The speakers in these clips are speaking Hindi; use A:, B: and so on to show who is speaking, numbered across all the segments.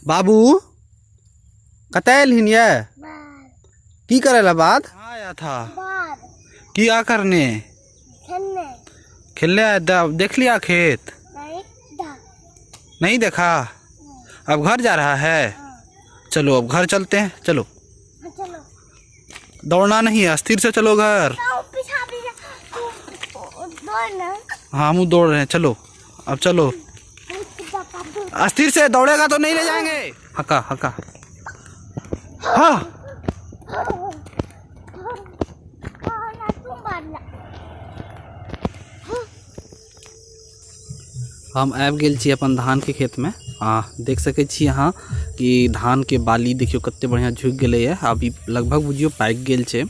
A: बाबू कतैल हिन ये की करेला बाद आया था क्या करने खेलने आया। देख लिया खेत नहीं देखा। अब घर जा रहा है। चलो अब घर चलते हैं। चलो दौड़ना नहीं है, स्थिर से चलो घर। हाँ हम दौड़ रहे हैं। चलो अब चलो अस्थिर से दौड़ेगा तो नहीं ले जाएंगे। हका हका हाँ हम आबि गेल छी अपन धान के खेत में। देख सके छी यहाँ कि धान के बाली देखियो कते बढ़िया झुकि गेलै है। अभी लगभग बुझियो पाकि गेल छै।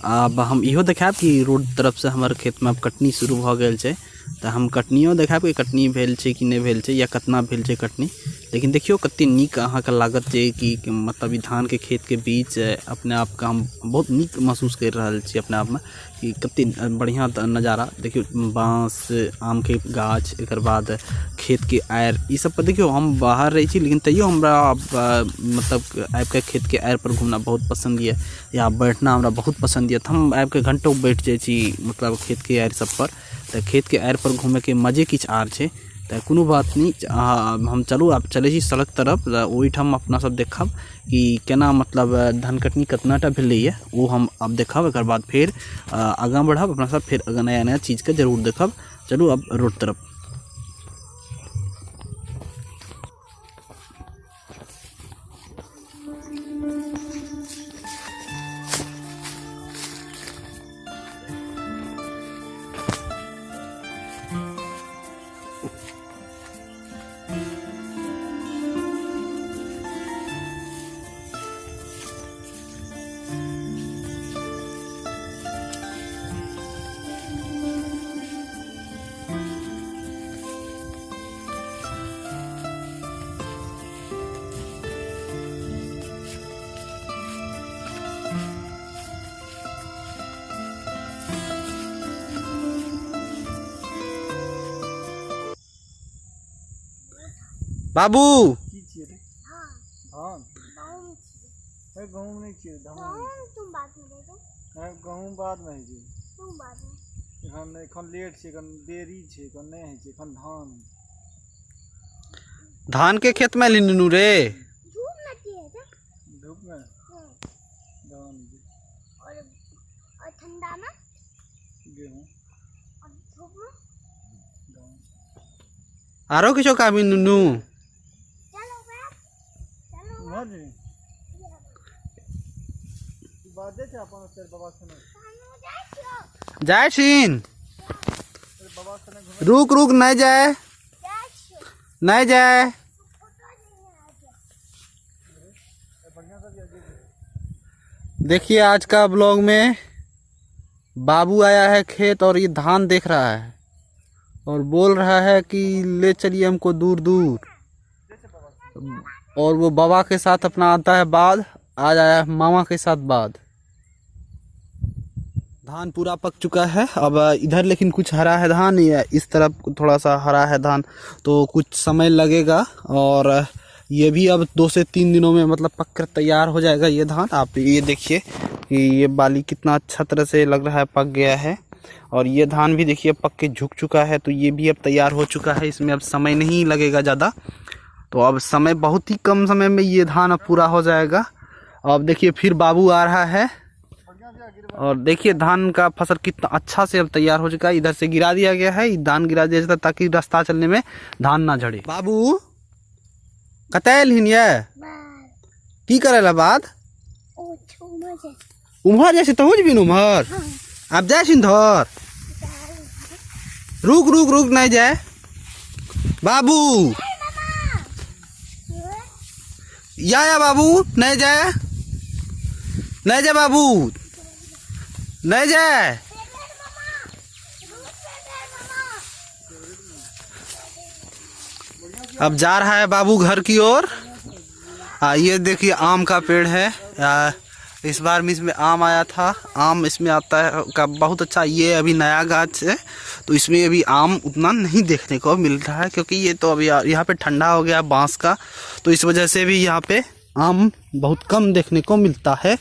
A: अब हम इहो देखाब कि रोड तरफ से हमर खेत में अब कटनी शुरू भ गेल छै। तो हम कटनियो देखाब कि कटनी भेल छै कि नहीं भेल छै या कितना भेल छै कटनी। लेकिन देखियो कते नीक अहाँके लागत छै कि मतलब ई धान के खेत के बीच अपने आप का हम बहुत नीक महसूस कर रहल छी अपने आप में कि कते बढ़िया नज़ारा। देखियो बाँस आम के गाछ, एकर बाद खेत के आयर, ई सब पर देखियो हम बाहर रही छी लेकिन तैयो हमरा मतलब आबि के खेत के आयर पर घूमना बहुत पसंद है या बैठना हमरा बहुत पसंद है। तो हम आबि के घंटों बैठ जाए छी मतलब खेत के आयर सब पर। तो खेत के आयर पर घूमे के मजे किछ आर छै। तो कोनो बात नहीं, हम चलू आब चले छी सड़क तरफ। ओहिठाम अपना सब देखब कि केना मतलब धान कटनी कतनाटा भेलैए वो हम अब देखब। एकर बाद फिर आगाँ बढ़ब अपना सब, फिर नया नया चीज़ के जरूर देखब। चलू अब रोड तरफ। बाबू
B: की छियै रे? धान गहूँम नहीं छियै, गहूँम बाद में होइ छै। एखन लेट छै, एखन देरी छै, एखन नहीं होइ छै, एखन धान।
A: धान के खेत में लिनू रे
B: धूप में धान
C: और ठंडा में
B: गेहूँ
A: आरो किछो काबी नुनू जाए छीन। रुक रुक नहीं जाए, नहीं जाए। देखिए आज का ब्लॉग में बाबू आया है खेत और ये धान देख रहा है और बोल रहा है कि ले चलिए हमको दूर दूर। और वो बाबा के साथ अपना आता है बाद, आज आया है मामा के साथ बाद। धान पूरा पक चुका है। अब इधर लेकिन कुछ हरा है धान, या इस तरफ थोड़ा सा हरा है धान, तो कुछ समय लगेगा। और ये भी अब 2 से 3 दिनों में मतलब पक कर तैयार हो जाएगा ये धान। आप ये देखिए कि ये बाली कितना अच्छा तरह से लग रहा है पक गया है। और ये धान भी देखिए पक के झुक चुका है, तो ये भी अब तैयार हो चुका है। इसमें अब समय नहीं लगेगा ज़्यादा, तो अब समय बहुत ही कम समय में ये धान अब पूरा हो जाएगा। अब देखिए फिर बाबू आ रहा है और देखिए धान का फसल कितना अच्छा से अब तैयार हो चुका है। इधर से गिरा दिया गया है, धान गिरा दिया जाता है ताकि रास्ता चलने में धान ना झड़े। बाबू कतैल हिन ये की करेला बाद उम्हर जैसे तहु जबिन उम्हर आप जाए धर। रुक रुक रुक नहीं जाए बाबू, या बाबू नहीं जाए, नहीं जाए बाबू, नहीं जाए। अब जा रहा है बाबू घर की ओर। ये देखिए आम का पेड़ है, इस बार में इसमें आम आया था। आम इसमें आता है का बहुत अच्छा। ये अभी नया गाछ है तो इसमें अभी आम उतना नहीं देखने को मिल रहा है, क्योंकि ये तो अभी यहाँ पे ठंडा हो गया बांस का, तो इस वजह से भी यहाँ पे आम बहुत कम देखने को मिलता है।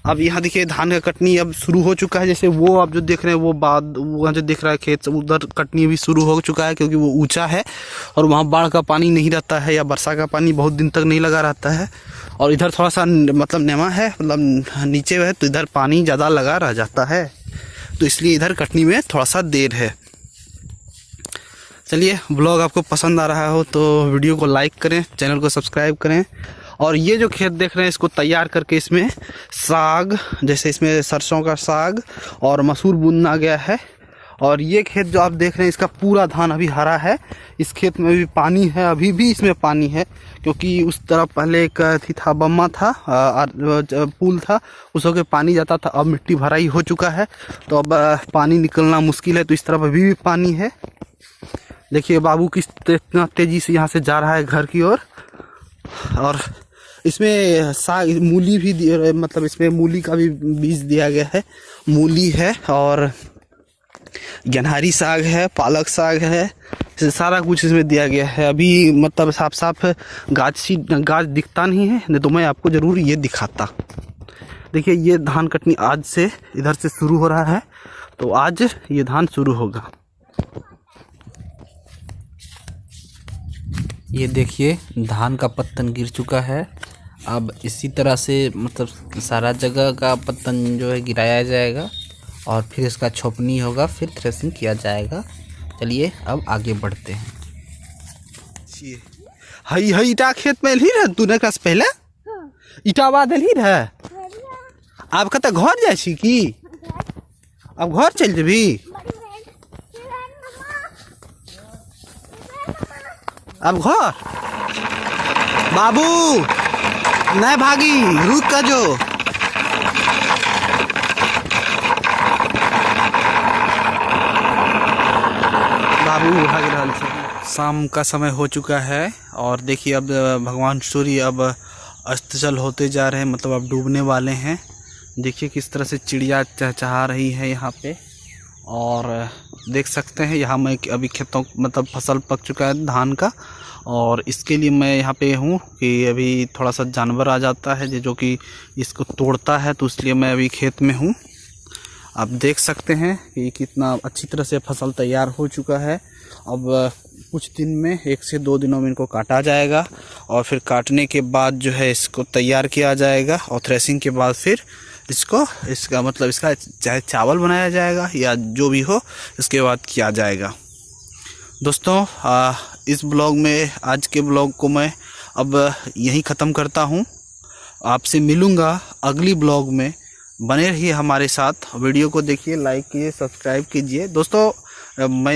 A: अब यहाँ देखिए धान का कटनी अब शुरू हो चुका है। जैसे वो आप जो देख रहे हैं वो वहाँ जो दिख रहा है खेत, उधर कटनी भी शुरू हो चुका है, क्योंकि वो ऊंचा है और वहाँ बाढ़ का पानी नहीं रहता है या वर्षा का पानी बहुत दिन तक नहीं लगा रहता है। और इधर थोड़ा सा मतलब नेमा है, मतलब नीचे है, तो इधर पानी ज़्यादा लगा रह जाता है, तो इसलिए इधर कटनी में थोड़ा सा देर है। चलिए, ब्लॉग आपको पसंद आ रहा हो तो वीडियो को लाइक करें, चैनल को सब्सक्राइब करें। और ये जो खेत देख रहे हैं इसको तैयार करके इसमें साग, जैसे इसमें सरसों का साग और मसूर बुना गया है। और ये खेत जो आप देख रहे हैं इसका पूरा धान अभी हरा है। इस खेत में भी पानी है, अभी भी इसमें पानी है, क्योंकि उस तरफ पहले एक था बम्मा था, पुल था, उसों के पानी जाता था। अब मिट्टी भराई हो चुका है तो अब पानी निकलना मुश्किल है, तो इस तरफ अभी भी पानी है। देखिए बाबू किस इतना तेज़ी से यहाँ से जा रहा है घर की ओर। और इसमें साग मूली भी मतलब इसमें मूली का भी बीज दिया गया है। मूली है और गेनहारी साग है, पालक साग है, सारा कुछ इसमें दिया गया है। अभी मतलब साफ साफ गाछ दिखता नहीं है, नहीं तो मैं आपको ज़रूर ये दिखाता। देखिए ये धान कटनी आज से इधर से शुरू हो रहा है, तो आज ये धान शुरू होगा। ये देखिए धान का पत्तन गिर चुका है। अब इसी तरह से मतलब सारा जगह का पत्तन जो है गिराया जाएगा और फिर इसका छोपनी होगा, फिर थ्रेसिंग किया जाएगा। चलिए अब आगे बढ़ते हैं। हई हई ईटा खेत में ही रह तूने कस पहले ईटा बाद ही रह। अब कत घर जाए छी की? अब घर चल जेबी? अब घर बाबू नहीं भागी, रुक का जो बाबू भाग रहा है। शाम का समय हो चुका है और देखिए अब भगवान सूर्य अब अस्तचल होते जा रहे हैं, मतलब अब डूबने वाले हैं। देखिए किस तरह से चिड़िया चहचहा रही है यहाँ पे। और देख सकते हैं यहाँ मैं अभी खेतों मतलब फसल पक चुका है धान का, और इसके लिए मैं यहाँ पे हूँ कि अभी थोड़ा सा जानवर आ जाता है जो कि इसको तोड़ता है, तो इसलिए मैं अभी खेत में हूँ। आप देख सकते हैं कि कितना अच्छी तरह से फसल तैयार हो चुका है। अब कुछ दिन में 1 से 2 दिनों में इनको काटा जाएगा और फिर काटने के बाद जो है इसको तैयार किया जाएगा और थ्रेसिंग के बाद फिर इसका मतलब इसका चाहे चावल बनाया जाएगा या जो भी हो इसके बाद किया जाएगा। दोस्तों इस ब्लॉग में आज के ब्लॉग को मैं अब यहीं ख़त्म करता हूँ। आपसे मिलूँगा अगली ब्लॉग में। बने रहिए हमारे साथ, वीडियो को देखिए, लाइक कीजिए, सब्सक्राइब कीजिए। दोस्तों मैं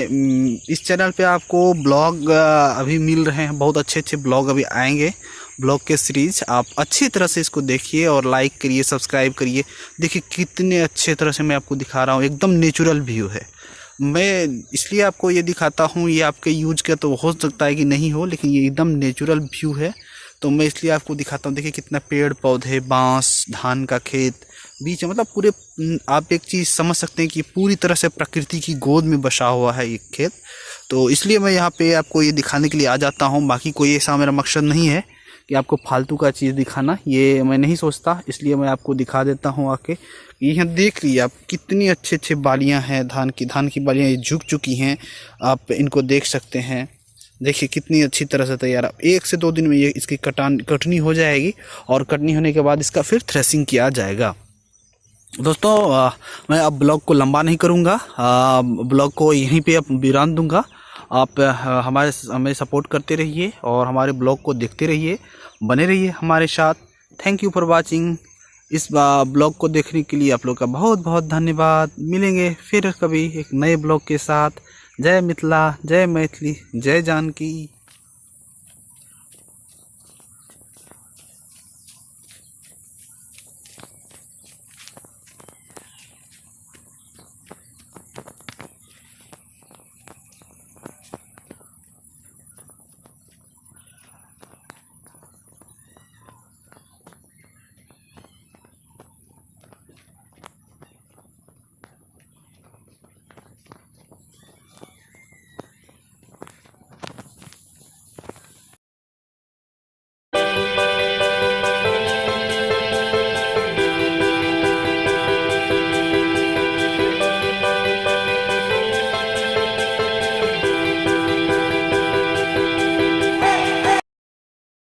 A: इस चैनल पे आपको ब्लॉग अभी मिल रहे हैं, बहुत अच्छे अच्छे ब्लॉग अभी आएंगे, ब्लॉग के सीरीज। आप अच्छी तरह से इसको देखिए और लाइक करिए, सब्सक्राइब करिए। देखिए कितने अच्छे तरह से मैं आपको दिखा रहा हूँ, एकदम नेचुरल व्यू है। मैं इसलिए आपको ये दिखाता हूँ, ये आपके यूज का तो हो सकता है कि नहीं हो, लेकिन ये एकदम नेचुरल व्यू है, तो मैं इसलिए आपको दिखाता हूँ। देखिए कितना पेड़ पौधे, बांस, धान का खेत बीच में, मतलब पूरे आप एक चीज़ समझ सकते हैं कि पूरी तरह से प्रकृति की गोद में बसा हुआ है ये खेत। तो इसलिए मैं यहाँ पे आपको ये दिखाने के लिए आ जाता हूँ। बाकी कोई ऐसा मेरा मकसद नहीं है कि आपको फालतू का चीज़ दिखाना, ये मैं नहीं सोचता, इसलिए मैं आपको दिखा देता हूँ आके। यहाँ देख लीजिए आप कितनी अच्छे अच्छे बालियाँ हैं धान की बालियाँ ये झुक चुकी हैं, आप इनको देख सकते हैं। देखिए कितनी अच्छी तरह से तैयार। 1 से 2 दिन में ये इसकी कटनी हो जाएगी और कटनी होने के बाद इसका फिर थ्रेसिंग किया जाएगा। दोस्तों मैं अब ब्लॉग को लंबा नहीं करूँगा, ब्लॉग को यहीं पे अब विराम दूँगा। आप हमें सपोर्ट करते रहिए और हमारे ब्लॉग को देखते रहिए, बने रहिए हमारे साथ। Thank you for watching. इस ब्लॉग को देखने के लिए आप लोग का बहुत बहुत धन्यवाद। मिलेंगे फिर कभी एक नए ब्लॉग के साथ। जय मिथिला, जय मैथिली, जय जानकी।